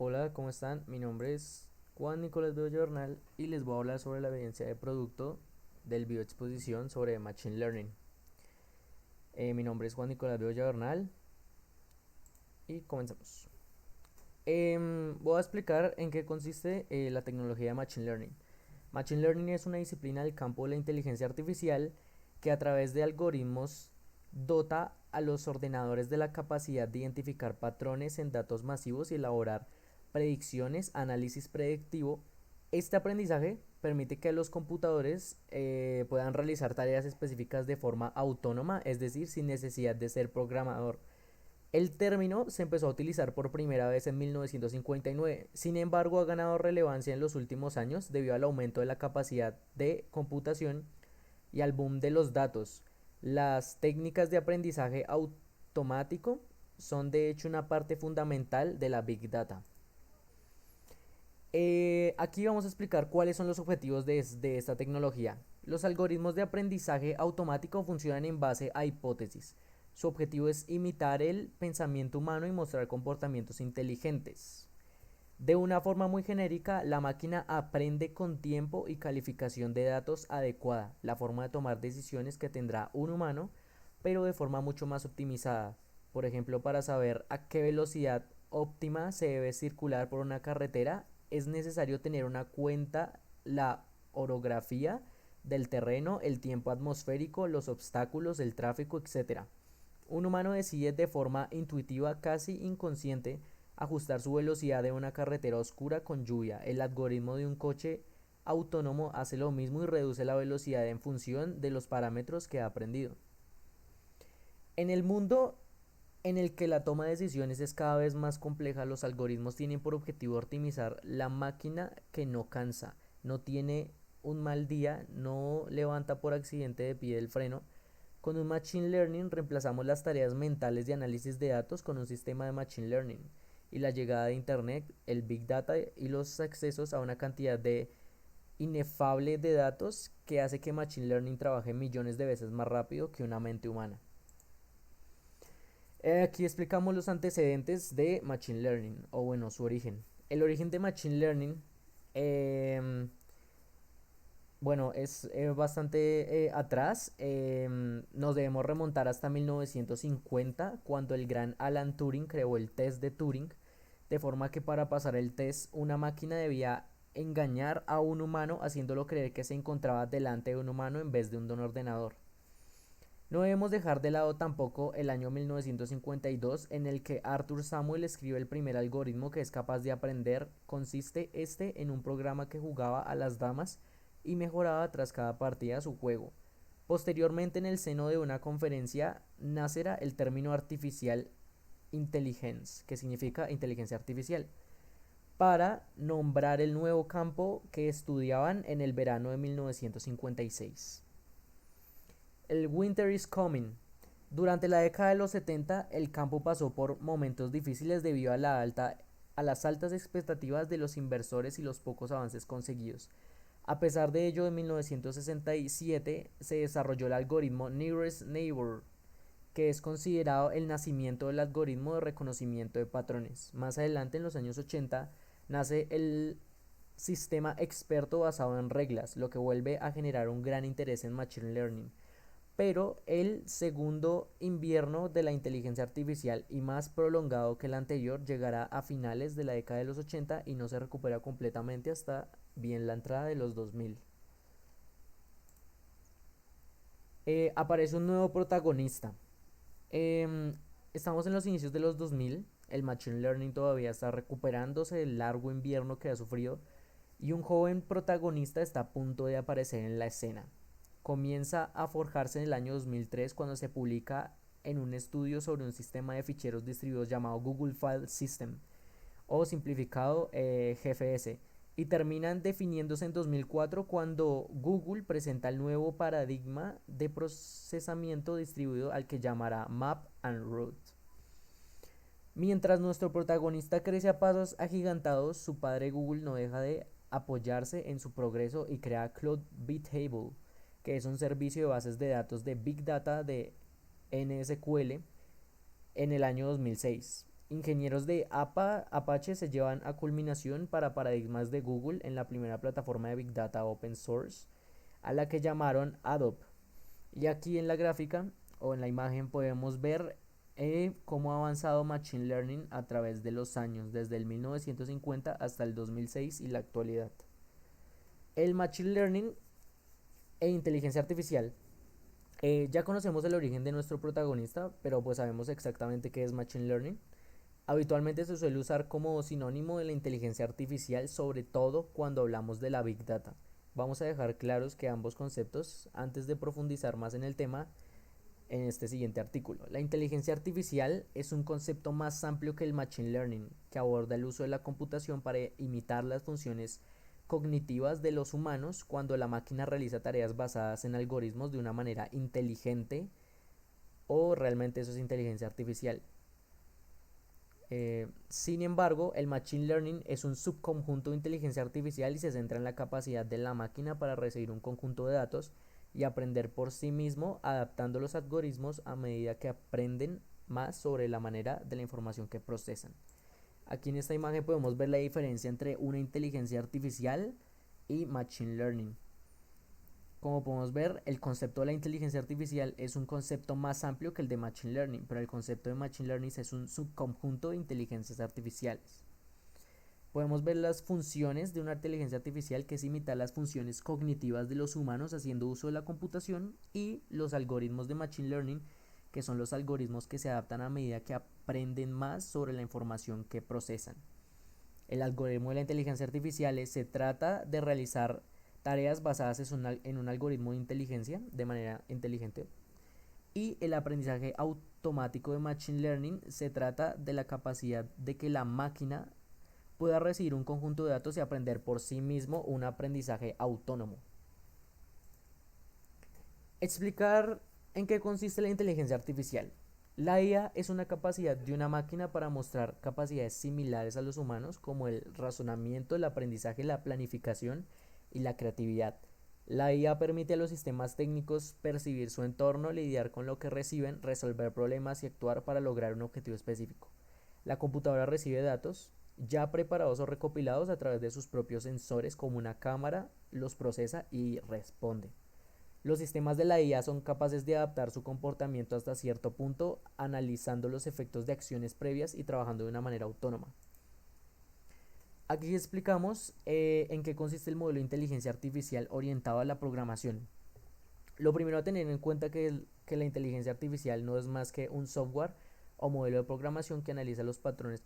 Hola, ¿cómo están? Mi nombre es Juan Nicolás Bellornal y les voy a hablar sobre la evidencia de producto del bioexposición sobre Machine Learning. Mi nombre es Juan Nicolás Bellornal y comenzamos. Voy a explicar en qué consiste la tecnología de Machine Learning. Machine Learning es una disciplina del campo de la inteligencia artificial que a través de algoritmos dota a los ordenadores de la capacidad de identificar patrones en datos masivos y elaborar predicciones, análisis predictivo. Este aprendizaje permite que los computadores puedan realizar tareas específicas de forma autónoma, es decir, sin necesidad de ser programador. El término se empezó a utilizar por primera vez en 1959, sin embargo ha ganado relevancia en los últimos años debido al aumento de la capacidad de computación y al boom de los datos. Las técnicas de aprendizaje automático son de hecho una parte fundamental de la Big Data. Aquí vamos a explicar cuáles son los objetivos de esta tecnología. Los algoritmos de aprendizaje automático funcionan en base a hipótesis. Su objetivo es imitar el pensamiento humano y mostrar comportamientos inteligentes. De una forma muy genérica, la máquina aprende con tiempo y calificación de datos adecuada, la forma de tomar decisiones que tendrá un humano, pero de forma mucho más optimizada. Por ejemplo, para saber a qué velocidad óptima se debe circular por una carretera, es necesario tener una cuenta la orografía del terreno, el tiempo atmosférico, los obstáculos, el tráfico, etcétera. Un humano decide de forma intuitiva, casi inconsciente, ajustar su velocidad de una carretera oscura con lluvia. El algoritmo de un coche autónomo hace lo mismo y reduce la velocidad en función de los parámetros que ha aprendido. En el mundo en el que la toma de decisiones es cada vez más compleja, los algoritmos tienen por objetivo optimizar la máquina que no cansa, no tiene un mal día, no levanta por accidente de pie el freno. Con un Machine Learning reemplazamos las tareas mentales de análisis de datos con un sistema de Machine Learning y la llegada de Internet, el Big Data y los accesos a una cantidad de inefable de datos que hace que Machine Learning trabaje millones de veces más rápido que una mente humana. Aquí explicamos los antecedentes de Machine Learning, o bueno, su origen. El origen de Machine Learning, eh, bueno, es bastante atrás. Nos debemos remontar hasta 1950, cuando el gran Alan Turing creó el test de Turing, de forma que para pasar el test una máquina debía engañar a un humano haciéndolo creer que se encontraba delante de un humano en vez de un ordenador. No debemos dejar de lado tampoco el año 1952 en el que Arthur Samuel escribe el primer algoritmo que es capaz de aprender. Consiste este en un programa que jugaba a las damas y mejoraba tras cada partida su juego. Posteriormente, en el seno de una conferencia, nacerá el término artificial intelligence, que significa inteligencia artificial, para nombrar el nuevo campo que estudiaban en el verano de 1956. El Winter is Coming. Durante la década de los 70, el campo pasó por momentos difíciles debido a las altas expectativas de los inversores y los pocos avances conseguidos. A pesar de ello, en 1967 se desarrolló el algoritmo Nearest Neighbor, que es considerado el nacimiento del algoritmo de reconocimiento de patrones. Más adelante, en los años 80, nace el sistema experto basado en reglas, lo que vuelve a generar un gran interés en Machine Learning. Pero el segundo invierno de la inteligencia artificial, y más prolongado que el anterior, llegará a finales de la década de los 80 y no se recupera completamente hasta bien la entrada de los 2000. Aparece un nuevo protagonista. Em, Estamos en los inicios de los 2000, el Machine Learning todavía está recuperándose del largo invierno que ha sufrido y un joven protagonista está a punto de aparecer en la escena. Comienza a forjarse en el año 2003 cuando se publica en un estudio sobre un sistema de ficheros distribuidos llamado Google File System, o simplificado GFS, y terminan definiéndose en 2004 cuando Google presenta el nuevo paradigma de procesamiento distribuido al que llamará Map and Route. Mientras nuestro protagonista crece a pasos agigantados, su padre Google no deja de apoyarse en su progreso y crea Cloud Bitable, que es un servicio de bases de datos de Big Data de NSQL en el año 2006. Ingenieros de Apache se llevan a culminación para paradigmas de Google en la primera plataforma de Big Data Open Source, a la que llamaron Adobe. Y aquí en la gráfica o en la imagen podemos ver cómo ha avanzado Machine Learning a través de los años, desde el 1950 hasta el 2006 y la actualidad. El Machine Learning e inteligencia artificial. Ya conocemos el origen de nuestro protagonista, pero pues sabemos exactamente qué es Machine Learning. Habitualmente se suele usar como sinónimo de la inteligencia artificial, sobre todo cuando hablamos de la Big Data. Vamos a dejar claros que ambos conceptos antes de profundizar más en el tema en este siguiente artículo. La inteligencia artificial es un concepto más amplio que el Machine Learning, que aborda el uso de la computación para imitar las funciones cognitivas de los humanos cuando la máquina realiza tareas basadas en algoritmos de una manera inteligente o realmente eso es inteligencia artificial. Sin embargo, el Machine Learning es un subconjunto de inteligencia artificial y se centra en la capacidad de la máquina para recibir un conjunto de datos y aprender por sí mismo, adaptando los algoritmos a medida que aprenden más sobre la manera de la información que procesan. Aquí en esta imagen podemos ver la diferencia entre una inteligencia artificial y Machine Learning. Como podemos ver, el concepto de la inteligencia artificial es un concepto más amplio que el de Machine Learning, pero el concepto de Machine Learning es un subconjunto de inteligencias artificiales. Podemos ver las funciones de una inteligencia artificial, que es imitar las funciones cognitivas de los humanos haciendo uso de la computación, y los algoritmos de Machine Learning, que son los algoritmos que se adaptan a medida que aprenden más sobre la información que procesan. El algoritmo de la inteligencia artificial se trata de realizar tareas basadas en un algoritmo de inteligencia de manera inteligente. Y el aprendizaje automático de Machine Learning se trata de la capacidad de que la máquina pueda recibir un conjunto de datos y aprender por sí mismo un aprendizaje autónomo. Explicar en qué consiste la inteligencia artificial. La IA es una capacidad de una máquina para mostrar capacidades similares a los humanos, como el razonamiento, el aprendizaje, la planificación y la creatividad. La IA permite a los sistemas técnicos percibir su entorno, lidiar con lo que reciben, resolver problemas y actuar para lograr un objetivo específico. La computadora recibe datos ya preparados o recopilados a través de sus propios sensores, como una cámara, los procesa y responde. Los sistemas de la IA son capaces de adaptar su comportamiento hasta cierto punto, analizando los efectos de acciones previas y trabajando de una manera autónoma. Aquí explicamos en qué consiste el modelo de inteligencia artificial orientado a la programación. Lo primero a tener en cuenta que la inteligencia artificial no es más que un software o modelo de programación que analiza los patrones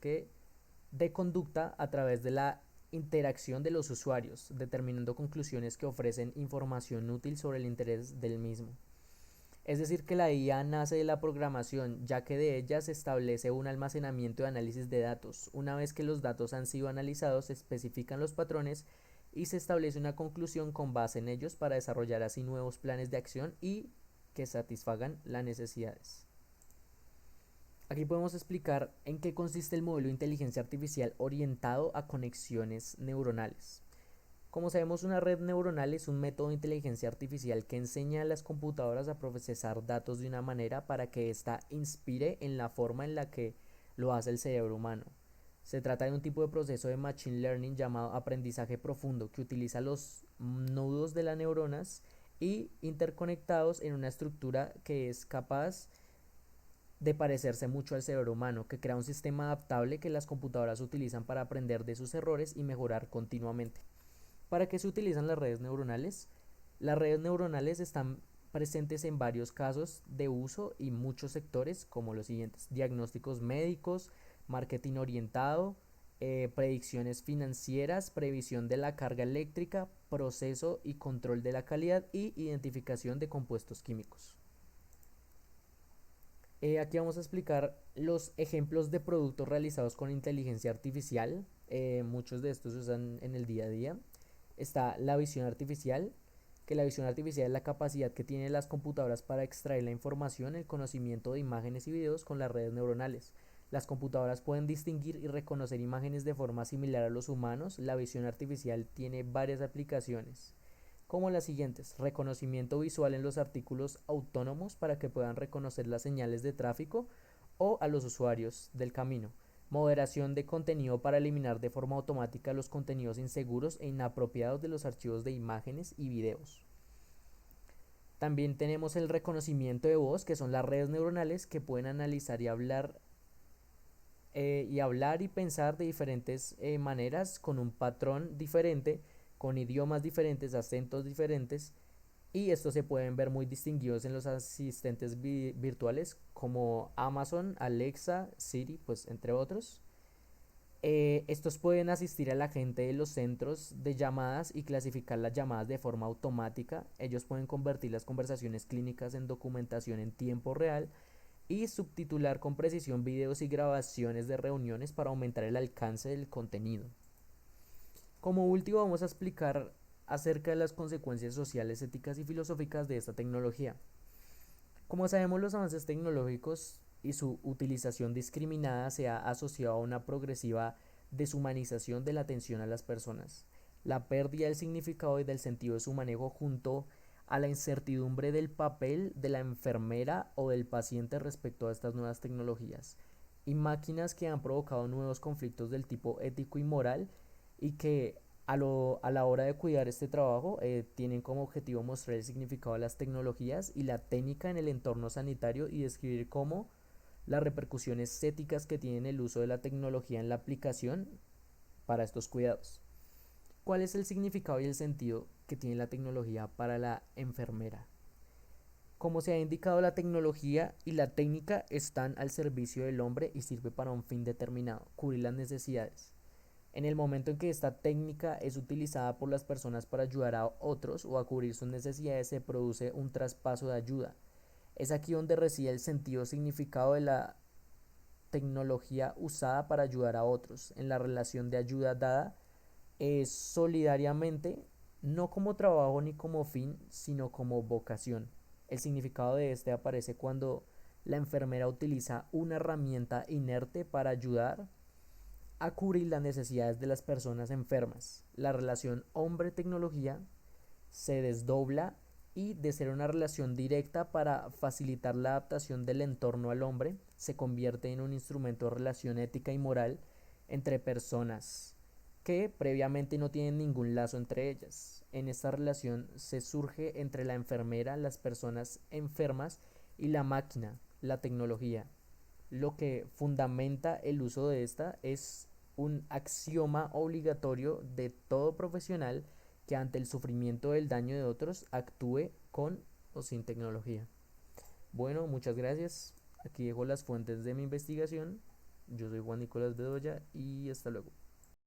de conducta a través de la interacción de los usuarios, determinando conclusiones que ofrecen información útil sobre el interés del mismo. Es decir, que la IA nace de la programación, ya que de ella se establece un almacenamiento y análisis de datos. Una vez que los datos han sido analizados, se especifican los patrones y se establece una conclusión con base en ellos para desarrollar así nuevos planes de acción y que satisfagan las necesidades. Aquí podemos explicar en qué consiste el modelo de inteligencia artificial orientado a conexiones neuronales. Como sabemos, una red neuronal es un método de inteligencia artificial que enseña a las computadoras a procesar datos de una manera para que ésta inspire en la forma en la que lo hace el cerebro humano. Se trata de un tipo de proceso de machine learning llamado aprendizaje profundo, que utiliza los nudos de las neuronas y interconectados en una estructura que es capaz de parecerse mucho al cerebro humano, que crea un sistema adaptable que las computadoras utilizan para aprender de sus errores y mejorar continuamente. ¿Para qué se utilizan las redes neuronales? Las redes neuronales están presentes en varios casos de uso y muchos sectores, como los siguientes: diagnósticos médicos, marketing orientado, predicciones financieras, previsión de la carga eléctrica, proceso y control de la calidad y identificación de compuestos químicos. Aquí vamos a explicar los ejemplos de productos realizados con inteligencia artificial. Muchos de estos se usan en el día a día. Está la visión artificial, que la visión artificial es la capacidad que tienen las computadoras para extraer la información, el conocimiento de imágenes y videos con las redes neuronales. Las computadoras pueden distinguir y reconocer imágenes de forma similar a los humanos. La visión artificial tiene varias aplicaciones, como las siguientes: reconocimiento visual en los artículos autónomos para que puedan reconocer las señales de tráfico o a los usuarios del camino, moderación de contenido para eliminar de forma automática los contenidos inseguros e inapropiados de los archivos de imágenes y videos. También tenemos el reconocimiento de voz, que son las redes neuronales que pueden analizar y hablar y pensar de diferentes maneras, con un patrón diferente, con idiomas diferentes, acentos diferentes, y estos se pueden ver muy distinguidos en los asistentes virtuales como Amazon, Alexa, Siri, pues entre otros. Estos pueden asistir a la gente de los centros de llamadas y clasificar las llamadas de forma automática. Ellos pueden convertir las conversaciones clínicas en documentación en tiempo real y subtitular con precisión videos y grabaciones de reuniones para aumentar el alcance del contenido. Como último, vamos a explicar acerca de las consecuencias sociales, éticas y filosóficas de esta tecnología. Como sabemos, los avances tecnológicos y su utilización discriminada se ha asociado a una progresiva deshumanización de la atención a las personas, la pérdida del significado y del sentido de su manejo, junto a la incertidumbre del papel de la enfermera o del paciente respecto a estas nuevas tecnologías y máquinas, que han provocado nuevos conflictos del tipo ético y moral, y que a la hora de cuidar este trabajo tienen como objetivo mostrar el significado de las tecnologías y la técnica en el entorno sanitario, y describir cómo las repercusiones éticas que tiene el uso de la tecnología en la aplicación para estos cuidados. ¿Cuál es el significado y el sentido que tiene la tecnología para la enfermera? Como se ha indicado, la tecnología y la técnica están al servicio del hombre y sirve para un fin determinado: cubrir las necesidades. En el momento en que esta técnica es utilizada por las personas para ayudar a otros o a cubrir sus necesidades, se produce un traspaso de ayuda. Es aquí donde reside el sentido significado de la tecnología usada para ayudar a otros. En la relación de ayuda dada es solidariamente, no como trabajo ni como fin, sino como vocación. El significado de este aparece cuando la enfermera utiliza una herramienta inerte para ayudar a cubrir las necesidades de las personas enfermas. La relación hombre-tecnología se desdobla, y de ser una relación directa para facilitar la adaptación del entorno al hombre, se convierte en un instrumento de relación ética y moral entre personas que previamente no tienen ningún lazo entre ellas. En esta relación se surge entre la enfermera, las personas enfermas, y la máquina, la tecnología. Lo que fundamenta el uso de esta es un axioma obligatorio de todo profesional, que ante el sufrimiento o el daño de otros actúe con o sin tecnología. Bueno, muchas gracias. Aquí dejo las fuentes de mi investigación. Yo soy Juan Nicolás Bedoya y hasta luego.